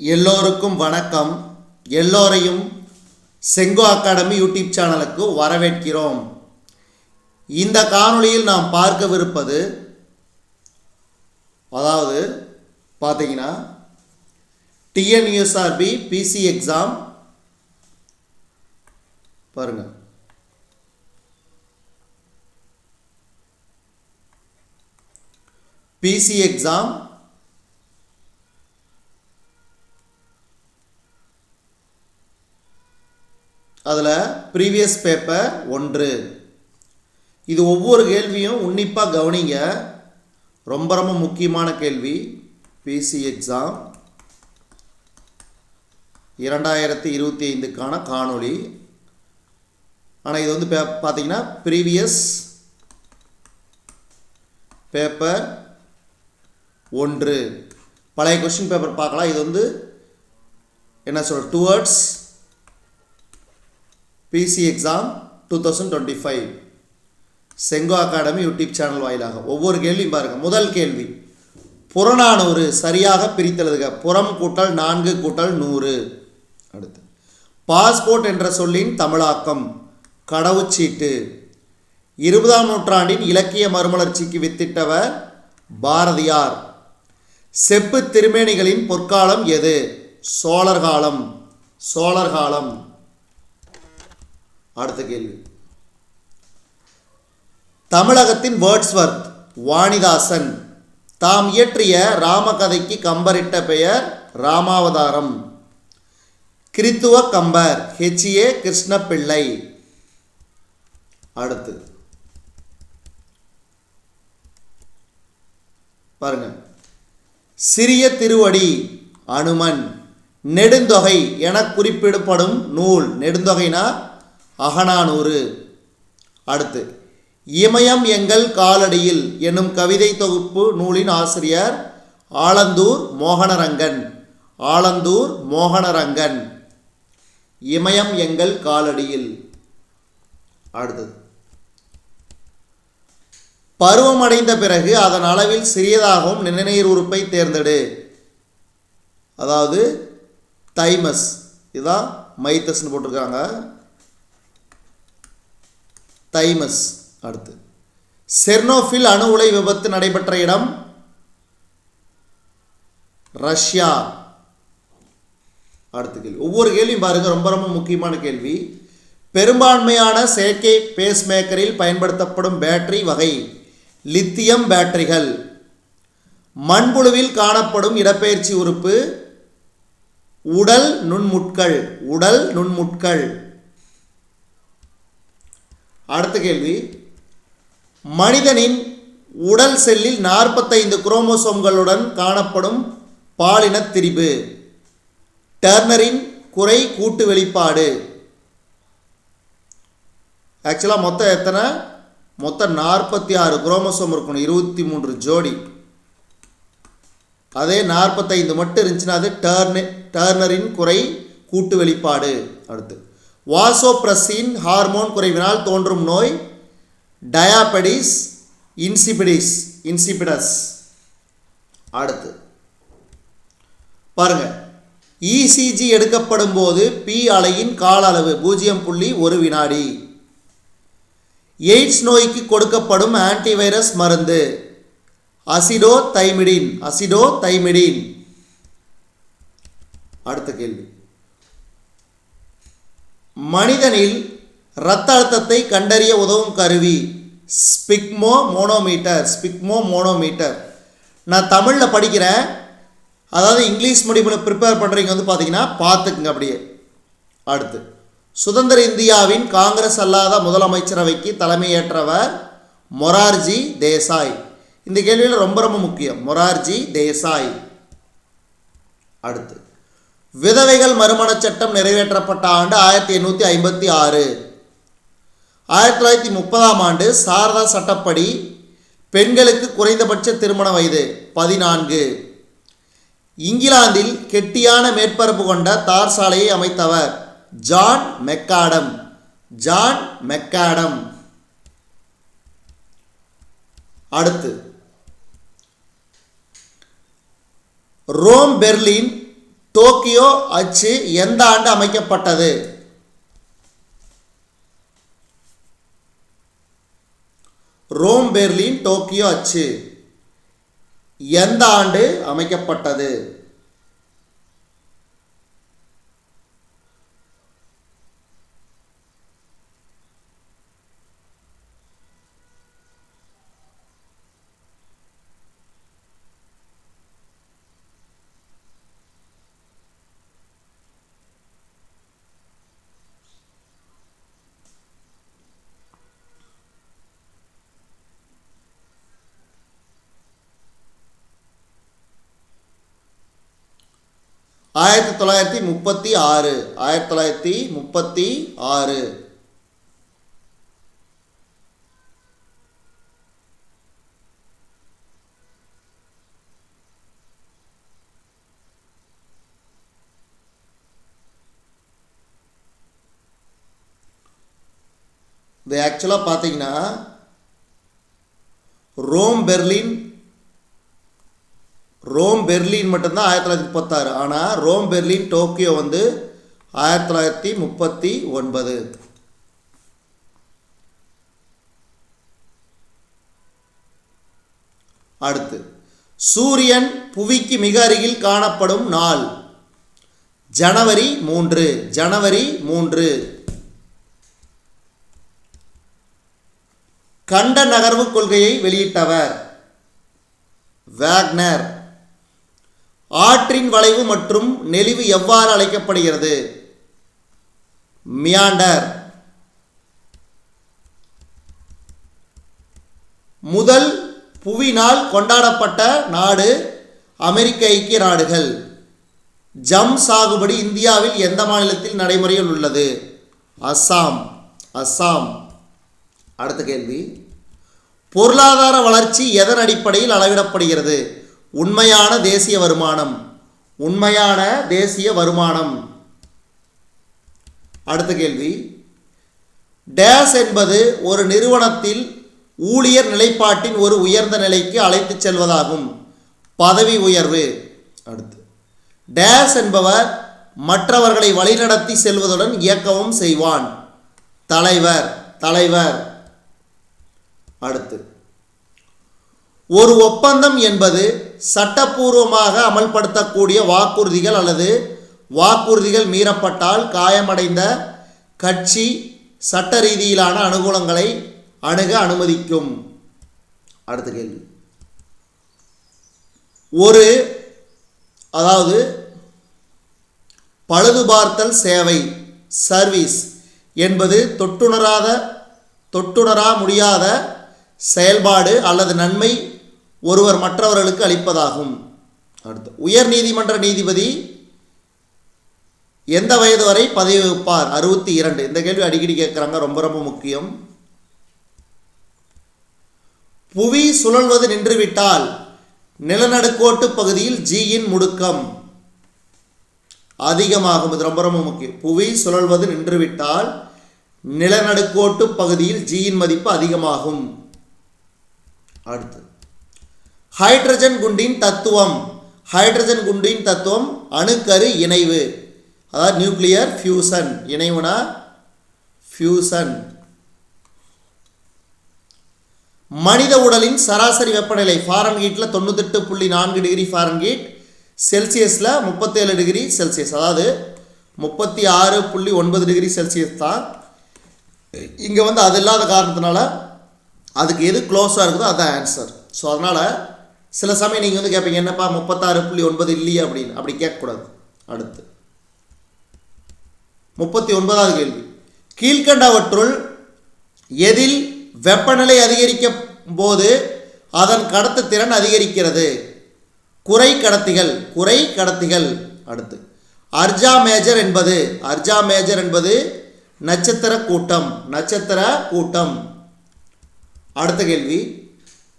எல்லோருக்கும் வணக்கம். எல்லோரையும் செங்கோ அகாடமி யூடியூப் சேனலுக்கு வரவேற்கிறோம். இந்த காணொளியில் நாம் பார்க்கவிருப்பது அதாவது பார்த்தீங்கன்னா டிஎன்யூஎஸ்ஆர்பி பிசி எக்ஸாம் பாருங்க. பிசி எக்ஸாம் அதில் ப்ரீவியஸ் பேப்பர் 1. இது ஒவ்வொரு கேள்வியும் உன்னிப்பாக கவனிங்க, ரொம்ப ரொம்ப முக்கியமான கேள்வி. பிசி எக்ஸாம் 2025க்கான காணொளி. ஆனால் இது வந்து பார்த்தீங்கன்னா ப்ரீவியஸ் பேப்பர் 1 பழைய கொஸ்டின் பேப்பர் பார்க்கலாம். இது வந்து என்ன சொல்ற towards PC exam 2025 Sengo academy YouTube channel வாயிலாக ஒவ்வொரு கேள்வியும் பாருங்கள். முதல் கேள்வி, புறநானூறு சரியாக பிரித்தெழுதுக. புறம் கூட்டல் 4 கூட்டல் 100. அடுத்து, பாஸ்போர்ட் என்ற சொல்லின் தமிழாக்கம். கடவுச்சீட்டு. 20ஆம் நூற்றாண்டின் இலக்கிய மறுமலர்ச்சிக்கு வித்திட்டவர் பாரதியார். செப்பு திருமேனிகளின் பொற்காலம் எது? சோழர்காலம். சோழர்காலம். அடுத்த கேள்வி, தமிழகத்தின் வேர்ட்ஸ்வர்த் வாணிதாசன் தாம் இயற்றிய ராமகதைக்கு கம்பரிட்ட பெயர் ராமாவதாரம். கிறித்துவ கம்பர் ஹெச்ஏ கிருஷ்ணப்பிள்ளை. அடுத்து பாருங்க, சிறிய திருவடி அனுமன். நெடுந்தொகை என குறிப்பிடப்படும் நூல். நெடுந்தொகைனா அகநானூறு. அடுத்து, இமயம் எங்கள் காலடியில் என்னும் கவிதை தொகுப்பு நூலின் ஆசிரியர் ஆலந்தூர் மோகனரங்கன். ஆலந்தூர் மோகனரங்கன். இமயம் எங்கள் காலடியில். அடுத்தது, பருவமடைந்த பிறகு அதன் அளவில் சிறியதாகவும் நிணநீர் உறுப்பை தேர்ந்தெடு. அதாவது தைமஸ். இதுதான் மைத்தஸ்ன்னு போட்டிருக்காங்க. தைமஸ். அடுத்து, செர்னோபில் அணு உலை விபத்து நடைபெற்ற இடம் ரஷ்யா. அடுத்த கேள்வி, ஒவ்வொரு கேள்வியும் பாருங்க, ரொம்ப ரொம்ப முக்கியமான கேள்வி. பெரும்பான்மையான செயற்கை பேஸ்மேக்கரில் பயன்படுத்தப்படும் பேட்டரி வகை லித்தியம் பேட்டரிகள். மண்புழுவில் காணப்படும் இடப்பெயர்ச்சி உறுப்பு உடல் நுண்முட்கள். உடல் நுண்முட்கள். அடுத்த கேள்வி, மனிதனின் உடல் செல்லில் 45 குரோமோசோம்களுடன் காணப்படும் பாலின திரிபு. டர்னரின் குறை கூட்டு வெளிப்பாடு. ஆக்சுவலாக மொத்தம் எத்தனை? மொத்தம் 46 குரோமோசோம் இருக்கணும், 23 ஜோடி. அதே 45 மட்டும் இருந்துச்சுன்னா அது டர்னரின் குறை கூட்டு வெளிப்பாடு. அடுத்து, வாசோப்ரசின் ஹார்மோன் குறைவினால் தோன்றும் நோய் டயாபெடிஸ் இன்சிபிடஸ். அடுத்து பாருங்க, இசிஜி எடுக்கப்படும் போது பி அலையின் கால அளவு 0.1 வினாடி. எய்ட்ஸ் நோய்க்கு கொடுக்கப்படும் ஆன்டிவைரஸ் மருந்து அசிடோதைமிடின். அசிடோதைமிடின். அடுத்த கேள்வி, மனிதனில் இரத்த அழுத்தத்தை கண்டறிய உதவும் கருவி ஸ்பிக்மோமோனோமீட்டர். ஸ்பிக்மோமோனோமீட்டர். நான் தமிழில் படிக்கிறேன், அதாவது இங்கிலீஷ் மீடியமில் ப்ரிப்பேர் பண்ணுறீங்க வந்து பார்த்தீங்கன்னா பார்த்துக்குங்க அப்படியே. அடுத்து, சுதந்திர இந்தியாவின் காங்கிரஸ் அல்லாத முதலமைச்சரவைக்கு தலைமையேற்றவர் மொரார்ஜி தேசாய். இந்த கேள்வியில் ரொம்ப ரொம்ப முக்கியம், மொரார்ஜி தேசாய். அடுத்து, விதவைகள் மறுமண சட்டம் நிறைவேற்றப்பட்ட ஆண்டு 1856. 1930ஆம் ஆண்டு சாரதா சட்டப்படி பெண்களுக்கு குறைந்தபட்ச திருமண வயது 14. இங்கிலாந்தில் கெட்டியான மேற்பரப்பு கொண்ட தார் சாலையை அமைத்தவர் ஜான் மெக்காடம். John macadam. அடுத்து, ரோம் பெர்லின் டோக்கியோ அச்சு எந்த ஆண்டு அமைக்கப்பட்டது? ரோம் பெர்லின் டோக்கியோ அச்சு எந்த ஆண்டு அமைக்கப்பட்டது? ஆயிரத்தி தொள்ளாயிரத்தி முப்பத்தி ஆறு. 1936. இது ஆக்சுவலாக பார்த்தீங்கன்னா ரோம் பெர்லின் மட்டும்தான் 1936. ஆனால் ரோம் பெர்லின் டோக்கியோ வந்து 1939. அடுத்து, சூரியன் புவிக்கு மிக அருகில் காணப்படும் நாள்? ஜனவரி 3. ஜனவரி 3. கண்ட நகர்வு கொள்கையை வெளியிட்டவர்? வேக்னர். ஆற்றின் வளைவு மற்றும் நெளிவு எவ்வாறு அழைக்கப்படுகிறது? மியாண்டர். முதல் புவி நாள் கொண்டாடப்பட்ட நாடு அமெரிக்க ஐக்கிய நாடுகள். ஜம் சாகுபடி இந்தியாவில் எந்த மாநிலத்தில் நடைமுறையில் உள்ளது? அஸ்ஸாம். அஸ்ஸாம். அடுத்த கேள்வி, பொருளாதார வளர்ச்சி எதன் அடிப்படையில் அளவிடப்படுகிறது? உண்மையான தேசிய வருமானம். உண்மையான தேசிய வருமானம். அடுத்த கேள்வி, டேஸ் என்பது ஒரு நிறுவனத்தில் ஊழியர் நிலைப்பாட்டின் ஒரு உயர்ந்த நிலைக்கு அழைத்துச் செல்வதாகும். பதவி உயர்வு. அடுத்து, டேஸ் என்பவர் மற்றவர்களை வழிநடத்தி செல்வதுடன் இயக்கவும் செய்வான். தலைவர். தலைவர். அடுத்து, ஒரு ஒப்பந்தம் என்பது சட்டப்பூர்வமாக அமல்படுத்தக்கூடிய வாக்குறுதிகள் அல்லது வாக்குறுதிகள் மீறப்பட்டால் காயமடைந்த கட்சி சட்ட ரீதியிலான அனுகூலங்களை அணுக அனுமதிக்கும். அடுத்த கேள்வி, அதாவது பழுதுபார்த்தல் சேவை சர்வீஸ் என்பது தொட்டுணரா முடியாத செயல்பாடு அல்லது நன்மை ஒருவர் மற்றவர்களுக்கு அளிப்பதாகும். அடுத்து, உயர் நீதிமன்ற நீதிபதி எந்த வயது வரை பதவி வகிப்பார்? 62. இந்த கேள்வி அடிக்கடி கேட்குறாங்க, ரொம்ப ரொம்ப முக்கியம். புவி சுழல்வது நின்றுவிட்டால் நிலநடுக்கோட்டு பகுதியில் ஜியின் முடுக்கம் அதிகமாகும். இது ரொம்ப ரொம்ப முக்கியம். புவி சுழல்வது நின்றுவிட்டால் நிலநடுக்கோட்டு பகுதியில் ஜியின் மதிப்பு அதிகமாகும். அடுத்து, ஹைட்ரஜன் குண்டின் தத்துவம். ஹைட்ரஜன் குண்டின் தத்துவம் அணுக்கரு இணைவு, அதாவது நியூக்ளியர் ஃபியூசன். இணைவுனா ஃபியூசன். மனித உடலின் சராசரி வெப்பநிலை ஃபாரன்ஹீட்டில் 98.4 டிகிரி ஃபாரன்ஹீட், செல்சியஸில் 37 டிகிரி செல்சியஸ், அதாவது 36.9 டிகிரி செல்சியஸ் தான். இங்கே வந்து அது இல்லாத காரணத்தினால அதுக்கு எது க்ளோஸாக இருக்குதோ அதுதான் ஆன்சர். ஸோ அதனால் சில சமயம் நீங்கள் வந்து கேட்பீங்க, என்னப்பா 36.9 இல்லையே அப்படின்னு. அப்படி கேட்கக்கூடாது. அடுத்து 39வது கேள்வி, கீழ்கண்டவற்றுள் எதில் வெப்பநிலை அதிகரிக்கும் போது அதன் கடத்து திறன் அதிகரிக்கிறது? குறை கடத்திகள். அடுத்து, அர்ஜா மேஜர் என்பது நட்சத்திர கூட்டம். அடுத்த கேள்வி,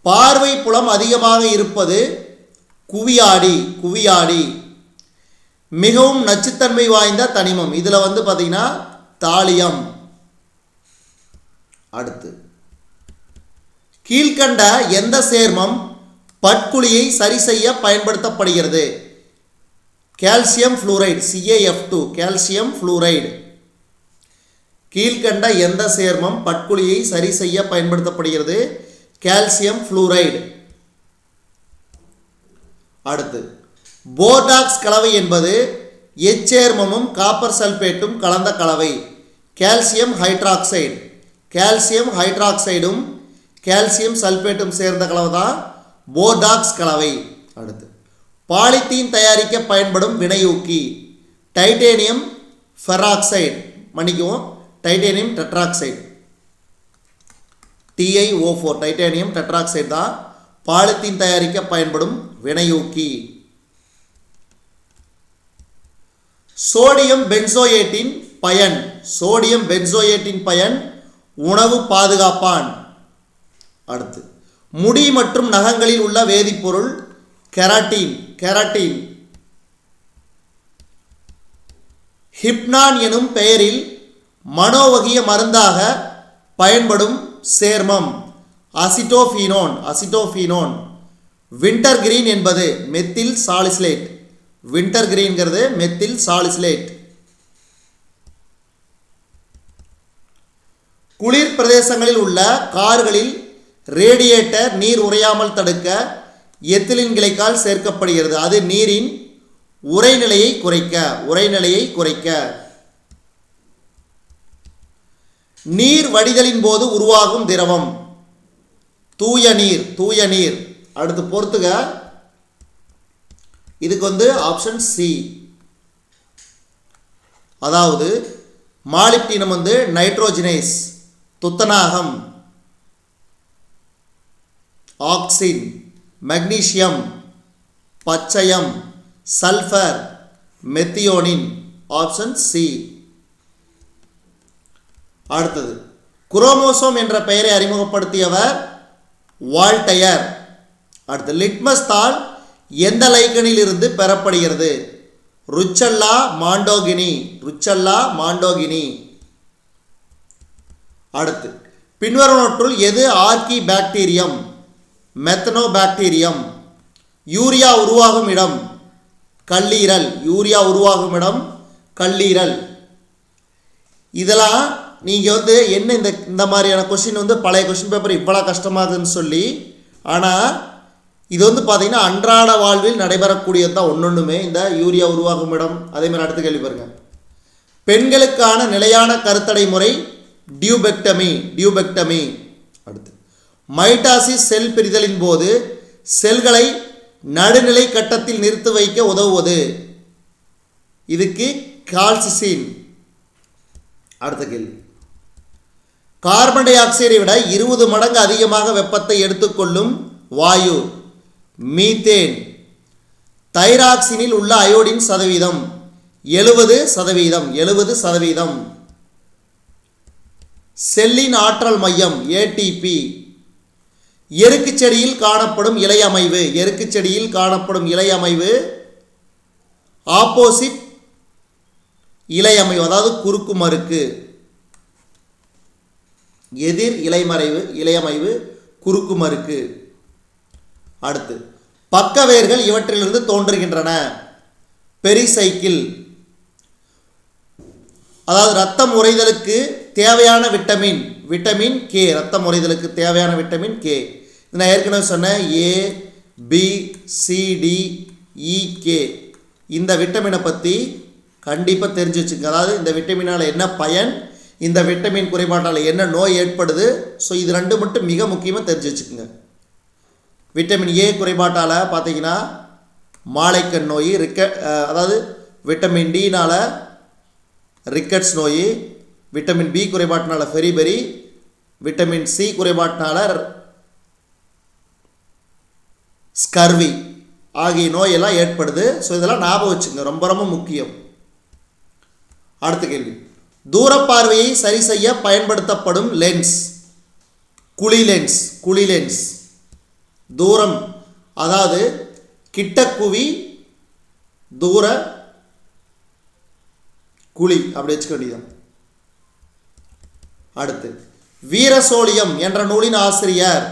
பார்வை புலம் அதிகமாக இருப்பது குவியாடி. மிகவும் நச்சுத்தன்மை வாய்ந்த தனிமம், இதில் வந்து பார்த்தீங்கன்னா தாலியம். அடுத்து, கீழ்கண்ட எந்த சேர்மம் பட்குழியை சரி செய்ய பயன்படுத்தப்படுகிறது? Calcium fluoride CaF2 calcium fluoride. கீழ்கண்ட எந்த சேர்மம் பட்குழியை சரி செய்ய பயன்படுத்தப்படுகிறது? Calcium fluoride. அடுத்து போர்டாக்ஸ் கலவை என்பது எச்சேர்மமும் காப்பர் சல்பேட்டும் கலந்த கலவை. Calcium hydroxide. கால்சியம் ஹைட்ராக்சைடும் கால்சியம் சல்பேட்டும் சேர்ந்த கலவை தான் போர்டாக்ஸ் கலவை. அடுத்து பாலித்தீன் தயாரிக்க பயன்படும் வினையூக்கி டைட்டேனியம் ஃபெராக்சைடு, மன்னிக்கவும் titanium tetroxide, TiO4 titanium tetroxide தான் பாலித்தீன் தயாரிக்க பயன்படும் வினையூக்கி. சோடியம் பென்சோயேட்டின் பயன். சோடியம் பென்சோயேட்டின் பயன் உணவு பாதுகாப்பான். அடுத்து முடி மற்றும் நகங்களில் உள்ள வேதிப்பொருள் கெராட்டின். கெராட்டின் ஹிப்னான் எனும் பெயரில் மனோவகிய மருந்தாக பயன்படும் சேர்மம் அசிட்டோஃபீனோன். அசிட்டோஃபீனோன். வின்டர் கிரீன் என்பது மெத்தில் சாலிசிலேட். வின்டர் கிரீன்கிறது மெத்தில் சாலிசிலேட். குளிர் பிரதேசங்களில் உள்ள கார்களில் ரேடியேட்டர் நீர் உறையாமல் தடுக்க எத்திலின் கிளைக்கால் சேர்க்கப்படுகிறது. அது நீரின் உறைநிலையை குறைக்க. உறைநிலையை குறைக்க. நீர் வடிதலின் போது உருவாகும் திரவம் தூய நீர். தூய நீர். அடுத்து பொறுத்துக. இதுக்கு ஆப்ஷன் சி. அதாவது மாலிப்டினம் நைட்ரோஜினேஸ், துத்தநாகம், ஆக்சின், மெக்னீசியம், பச்சையம், சல்ஃபர், மெத்தியோனின். Option C. அடுத்தது குரோமோசோம் என்ற பெயரை அறிமுகப்படுத்தியவர் வால்டயர். அடுத்து லிட்மஸ் தாள் எந்த லைக்கனில் இருந்து பெறப்படுகிறது? ருச்சல்லா மாண்டோகினி. ருச்சல்லா மாண்டோகினி. அடுத்து பின்வருவனற்றுள் எது ஆர்கி பாக்டீரியம்? மெத்தனோபாக்டீரியம். யூரியா உருவாகும் இடம் கல்லீரல். யூரியா உருவாகும் இடம் கல்லீரல். இதெல்லாம் நீங்கள் என்ன இந்த மாதிரியான கொஸ்டின் பழைய கொஸ்டின் பேப்பர் இவ்வளோ கஷ்டமாகுதுன்னு சொல்லி, ஆனால் இது பார்த்தீங்கன்னா அன்றாட வாழ்வில் நடைபெறக்கூடியது தான் ஒன்றொன்றுமே. இந்த யூரியா உருவாகும் இடம். அதேமாதிரி அடுத்த கேள்வி பாருங்க. பெண்களுக்கான நிலையான கருத்தடை முறை டியூபெக்டமி. டியூபெக்டமி. அடுத்து மைட்டாசிஸ் செல் பிரிதலின் போது செல்களை நடுநிலை கட்டத்தில் நிறுத்தி வைக்க உதவுவது. இதுக்கு கால்சிசின். அடுத்த கேள்வி. கார்பன் டை ஆக்சைடை விட 20 மடங்கு அதிகமாக வெப்பத்தை எடுத்துக்கொள்ளும் வாயு மீத்தேன். தைராக்சினில் உள்ள அயோடின் சதவீதம் 70%. 70%. செல்லின் ஆற்றல் மையம் ATP. எருக்கு செடியில் காணப்படும் இலை அமைவு. எருக்கு செடியில் காணப்படும் இலை அமைவு ஆப்போசிட் இலை அமைவு, அதாவது குறுக்கு மறுக்கு. எதிர் இலைமறைவு இலையமைவு குறுக்கு மறுக்கு. அடுத்து பக்கவேர்கள் இவற்றிலிருந்து தோன்றுகின்றன. பெரிசைக்கிள். அதாவது ரத்தம் உறைதலுக்கு தேவையான விட்டமின் விட்டமின் கே. ரத்தம் உறைதலுக்கு தேவையான விட்டமின் கே. நான் ஏற்கனவே சொன்னேன் ABCDEK. இந்த விட்டமினை பற்றி கண்டிப்பாக தெரிஞ்சு வச்சுங்க. அதாவது இந்த விட்டமினால் என்ன பயன், இந்த விட்டமின் குறைபாட்டால் என்ன நோய் ஏற்படுது. ஸோ இது ரெண்டு மட்டும் மிக முக்கியமாக தெரிஞ்சு வச்சுக்கோங்க. விட்டமின் ஏ குறைபாட்டால் பார்த்தீங்கன்னா மாலைக்கண் நோய், அதாவது விட்டமின் டினால் ரிக்கட்ஸ் நோய், விட்டமின் பி குறைபாட்டினால ஃபெரிபெரி, விட்டமின் சி குறைபாட்டினால ஸ்கர்வி ஆகிய நோயெல்லாம் ஏற்படுது. ஸோ இதெல்லாம் ஞாபகம் வச்சுங்க, ரொம்ப ரொம்ப முக்கியம். அடுத்த கேள்வி. தூரப்பார்வையை சரி செய்ய பயன்படுத்தப்படும் லென்ஸ் குழி லென்ஸ். குழி லென்ஸ். தூரம் அதாவது கிட்டக்குவி தூர குழி அப்படி வச்சுக்க வேண்டியதான். அடுத்து வீரசோழியம் என்ற நூலின் ஆசிரியர்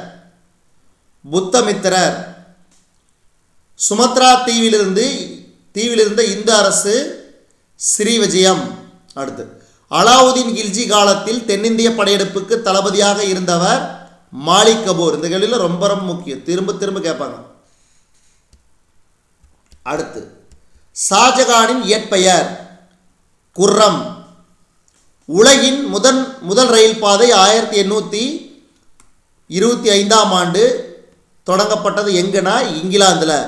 புத்தமித்திரர். சுமத்ரா தீவிலிருந்து தீவில் இருந்த இந்து அரசு ஸ்ரீவிஜயம். அடுத்து அலாவுதீன் கில்ஜி காலத்தில் தென்னிந்திய படையெடுப்புக்கு தளபதியாக இருந்தவர் மாலிக் கபூர். இந்த கேள்வியில் ரொம்ப ரொம்ப முக்கியம், திரும்ப திரும்ப கேட்பாங்க. அடுத்து ஷாஜகானின் இயற்பெயர் குர்ரம். உலகின் முதல் ரயில் பாதை 1825ஆம் ஆண்டு தொடங்கப்பட்டது எங்கன்னா இங்கிலாந்தில்.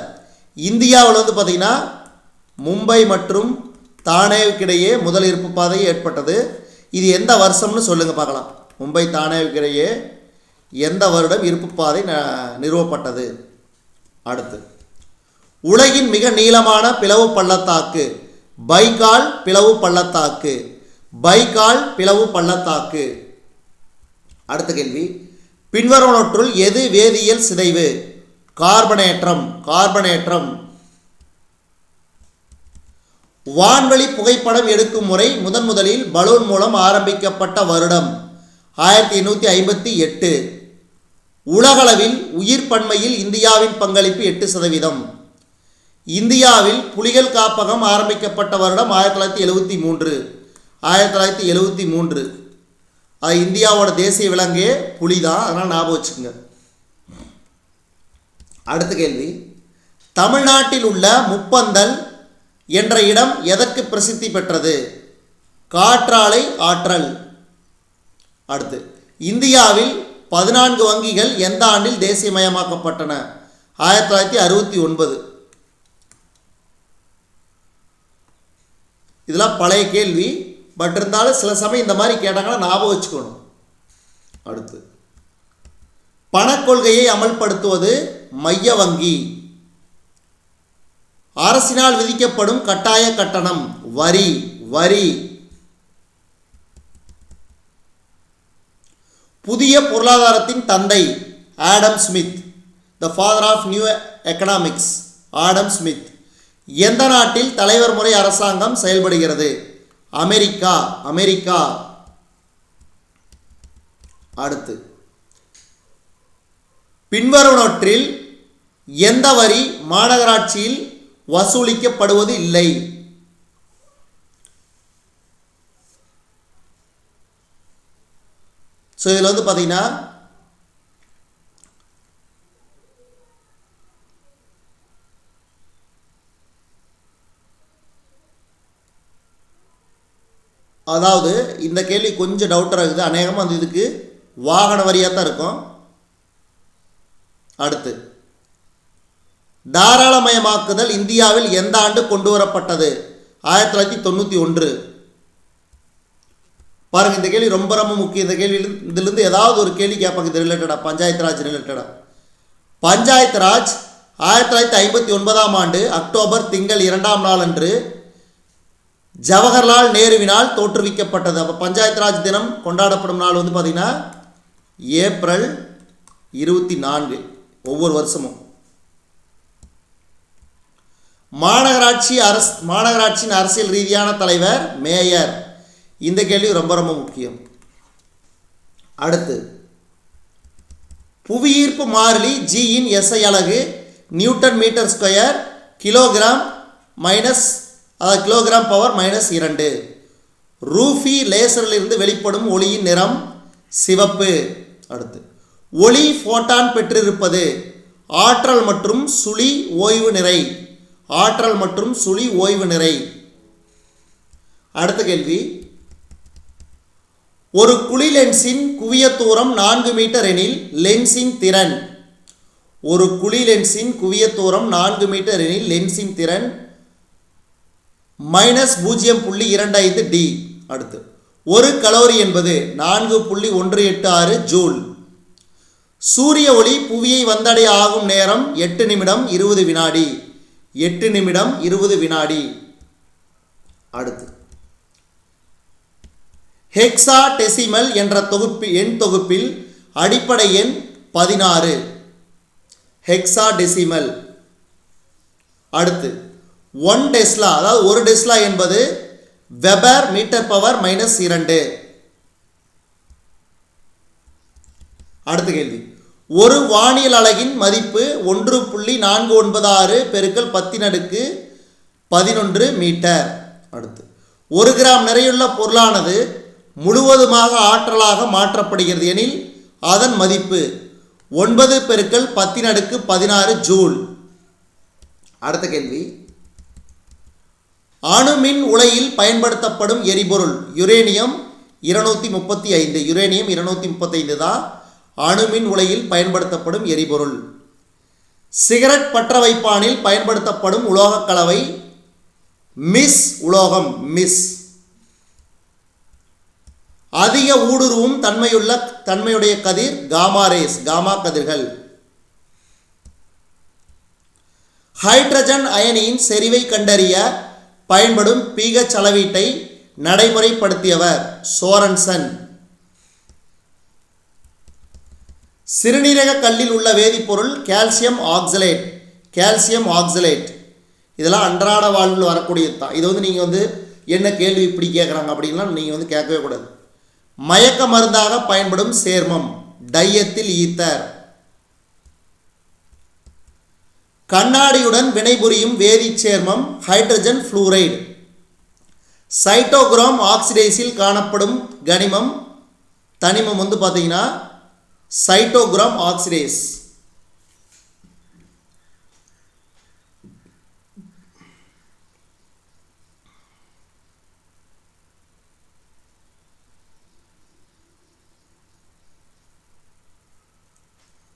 இந்தியாவில் வந்து பார்த்திங்கன்னா மும்பை மற்றும் தானேவுக்கிடையே முதல் இருப்பு பாதை ஏற்பட்டது. இது எந்த வருஷம்னு சொல்லுங்கள் பார்க்கலாம். மும்பை தானேவுக்கிடையே எந்த வருடம் இருப்பு பாதை நிறுவப்பட்டது? அடுத்து உலகின் மிக நீளமான பிளவு பள்ளத்தாக்கு பைகால் பிளவு பள்ளத்தாக்கு. பைகால் பிளவு பள்ளத்தாக்கு. அடுத்த கேள்வி, பின்வருவனவற்றுள் எது வேதியியல் சிதைவு? கார்பனேற்றம். கார்பனேற்றம். வான்வழி புகைப்படம் எடுக்கும் முறை முதலில் பலூன் மூலம் ஆரம்பிக்கப்பட்ட வருடம் 1858. உலகளவில் உயிர் பன்மையில் இந்தியாவின் பங்களிப்பு 8%. இந்தியாவில் புலிகள் காப்பகம் ஆரம்பிக்கப்பட்ட வருடம் 1973. 1973. அது இந்தியாவோட தேசிய விலங்கே புலி தான், அதனால் ஞாபகம் வச்சுக்கோங்க. அடுத்த கேள்வி, தமிழ்நாட்டில் உள்ள முப்பந்தல் என்ற இடம் எதற்கு பிரசித்தி பெற்றது? காற்றாலை ஆற்றல். அடுத்து இந்தியாவில் 14 வங்கிகள் எந்த ஆண்டில் தேசியமயமாக்கப்பட்டன? 1969. இதெல்லாம் பழைய கேள்வி, பட் இருந்தாலும் சில சமயம் இந்த மாதிரி கேட்டாங்கன்னா ஞாபகம் வச்சுக்கணும். அடுத்து பணக்கொள்கையை அமல்படுத்துவது மைய வங்கி. அரசினால் விதிக்கப்படும் கட்டாய கட்டணம் வரி. வரி. புதிய பொருளாதாரத்தின் தந்தை Adam Smith. The father of new economics Adam Smith. எந்த நாட்டில் தலைவர் முறை அரசாங்கம் செயல்படுகிறது? அமெரிக்கா. அமெரிக்கா. அடுத்து பின்வருவனவற்றில் எந்த வரி மாநகராட்சியில் வசூலிக்கப்படுவது இல்லை? ஸோ இதில் வந்து பார்த்தீங்கன்னா அதாவது இந்த கேள்வி கொஞ்சம் டவுட்டாக இருக்குது. அநேகமாக அந்த இதுக்கு வாகன வரியாக தான் இருக்கும். அடுத்து தாராளமயமாக்குதல் இந்தியாவில் எந்த ஆண்டு கொண்டு வரப்பட்டது? 1991. பாருங்கள், இந்த கேள்வி ரொம்ப ரொம்ப முக்கியம். இந்த கேள்வி இதிலிருந்து ஏதாவது ஒரு கேள்வி கேட்பாங்க இது ரிலேட்டடாக, பஞ்சாயத்து ராஜ் ரிலேட்டடாக. பஞ்சாயத்து ராஜ் 1959ஆம் ஆண்டு அக்டோபர் திங்கள் 2ஆம் நாள் அன்று ஜவஹர்லால் நேருவினால் தோற்றுவிக்கப்பட்டது. அப்போ பஞ்சாயத்து ராஜ் தினம் கொண்டாடப்படும் நாள் வந்து பார்த்திங்கன்னா ஏப்ரல் 24 ஒவ்வொரு வருஷமும். மாநகராட்சியின் அரசியல் ரீதியான தலைவர் மேயர். இந்த கேள்வி ரொம்ப ரொம்ப முக்கியம். அடுத்து புவியீர்ப்பு மாறிலி ஜியின் எஸ்ஐ அலகு newton metre square kilogram power -2. Ruby லேசரிலிருந்து வெளிப்படும் ஒளியின் நிறம் சிவப்பு. அடுத்து ஒளி ஃபோட்டான் பெற்றிருப்பது ஆற்றல் மற்றும் சுழி ஓய்வு நிறை. ஆற்றல் மற்றும் சுழி ஓய்வு நிறை. அடுத்த கேள்வி, ஒரு குழி லென்ஸின் குவிய தூரம் 4 மீட்டர் எனில் லென்ஸின் திறன். ஒரு குழி லென்ஸின் குவிய தூரம் 4 மீட்டர் எனில் லென்ஸின் திறன் -0.25 டி. அடுத்து ஒரு கலோரி என்பது 4.186 ஜூல். சூரிய ஒளி புவியை வந்தடைய ஆகும் நேரம் 8 நிமிடம் 20 வினாடி. 8 நிமிடம் 20 வினாடி. அடுத்து ஹெக்ஸா டெசிமல் என்ற எண் தொகுப்பில் அடிப்படை எண் 16. Hexa decimal. அடுத்து 1 டெஸ்லா, அதாவது 1 டெஸ்லா என்பது வெபர் மீட்டர் பவர் -2. அடுத்த கேள்வி, ஒரு வானியல் அலகின் மதிப்பு 1.496 × 10⁻⁻⁴ 11 மீட்டர். அடுத்து 1 கிராம் நிறையுள்ள பொருளானது முழுவதுமாக ஆற்றலாக மாற்றப்படுகிறது எனில் அதன் மதிப்பு 9 பெருக்கல் 10⁻16 ஜூல். அடுத்த கேள்வி, அணுமின் உலையில் பயன்படுத்தப்படும் எரிபொருள் யுரேனியம் 235. யுரேனியம் 235 தான் அணுமின் உலையில் பயன்படுத்தப்படும் எரிபொருள். சிகரெட் பற்ற வைப்பானில் பயன்படுத்தப்படும் உலோக கலவை மிஸ் உலோகம் மிஸ். அதிக ஊடுருவும் தன்மையுடைய கதிர் காமா ரேஸ் காமா கதிர்கள். ஹைட்ரஜன் அயனியின் செறிவை கண்டறிய பயன்படும் pH அளவீட்டை நடைமுறைப்படுத்தியவர் சோரன்சன். சிறுநீரக கல்லில் உள்ள வேதிப்பொருள் கால்சியம் ஆக்சலேட். கால்சியம் ஆக்சலேட் இதெல்லாம் அன்றாட வாழ்வில் வரக்கூடியது தான். இது நீங்கள் என்ன கேள்வி இப்படி கேட்குறாங்க அப்படின்லாம் நீங்கள் கேட்கவே கூடாது. மயக்க மருந்தாக பயன்படும் சேர்மம் டையத்தில் ஈத்தர். கண்ணாடியுடன் வினைபுரியும் வேதிச் சேர்மம் ஹைட்ரஜன் ஃப்ளூரைடு. சைட்டோக்ரோம் ஆக்சிடேஸில் காணப்படும் தனிமம் பார்த்தீங்கன்னா சைட்டோக்ரோம் ஆக்சிடேஸ்.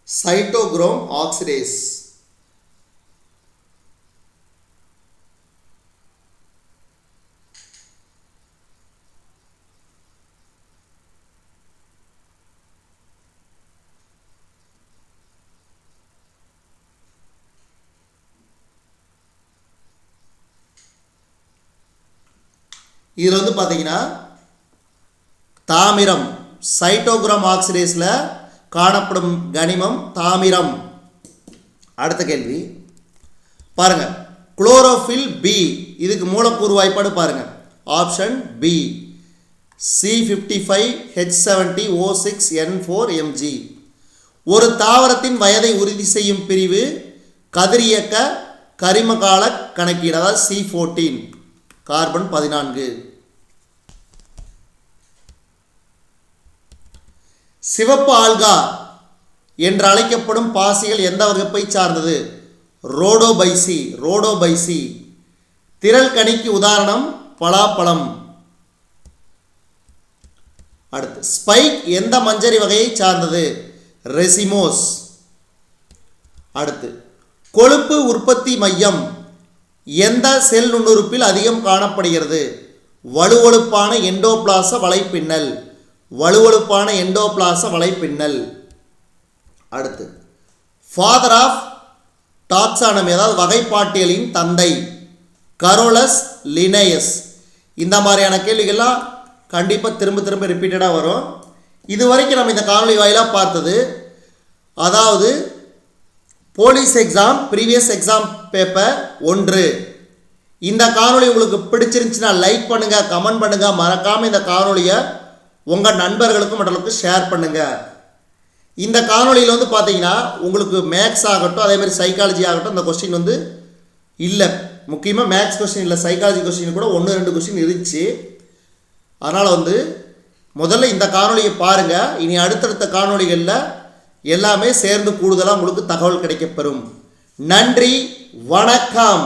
Cytochrome oxidase. இதில் பார்த்தீங்கன்னா தாமிரம் சைட்டோக்ரோம் ஆக்சிடேஸில் காணப்படும் கனிமம் தாமிரம். அடுத்த கேள்வி பாருங்க, குளோரோஃபில் பி இதுக்கு மூலக்கூறு வாய்ப்பாடு பாருங்க. Option B C55H70O6N4Mg. ஒரு தாவரத்தின் வயதை உறுதி செய்யும் பிரிவு கதிரியக்க கரிமகால கணக்கீடு, அதாவது C14 கார்பன் 14. சிவப்பு ஆல்கா என்று அழைக்கப்படும் பாசிகள் எந்த வகுப்பை சார்ந்தது? ரோடோபைசி. ரோடோபைசி. திரள் கனிக்கு உதாரணம் பலாப்பழம். அடுத்து ஸ்பைக் எந்த மஞ்சரி வகையை சார்ந்தது? ரெசிமோஸ். அடுத்து கொழுப்பு உற்பத்தி மையம் எந்த செல் நுண்ணுறுப்பில் அதிகம் காணப்படுகிறது? வலுவழுப்பான எண்டோபிளாச வலைப்பின்னல். வலுவழுப்பான எண்டோபிளாச வலைப்பின்னல். அடுத்து ஃபாதர் ஆஃப் டாக்ஸானமி, அதாவது வகைப்பாட்டியலின் தந்தை கரோலஸ் லினேயஸ். இந்த மாதிரியான கேள்விகள்லாம் கண்டிப்பாக திரும்ப ரிப்பீட்டடாக வரும். இது வரைக்கும் நம்ம இந்த காணொலி வாயிலாக பார்த்தது, அதாவது police exam previous exam paper 1. இந்த காணொலி உங்களுக்கு பிடிச்சிருந்துச்சுன்னா லைக் பண்ணுங்கள், கமெண்ட் பண்ணுங்கள், மறக்காமல் இந்த காணொலியை உங்கள் நண்பர்களுக்கும் மற்றவர்களுக்கும் ஷேர் பண்ணுங்கள். இந்த காணொலியில் பார்த்தீங்கன்னா உங்களுக்கு மேக்ஸ் ஆகட்டும், அதேமாதிரி சைக்காலஜி ஆகட்டும், இந்த கொஸ்டின் இல்லை. முக்கியமாக மேக்ஸ் கொஸ்டின் இல்லை, சைக்காலஜி கொஸ்டின் கூட 1-2 கொஸ்டின் இருந்துச்சு. அதனால் முதல்ல இந்த காணொலியை பாருங்கள். இனி அடுத்தடுத்த காணொலிகளில் எல்லாமே சேர்ந்து கூடுதலாக உங்களுக்கு தகவல் கிடைக்கப்பெறும். நன்றி, வணக்கம்.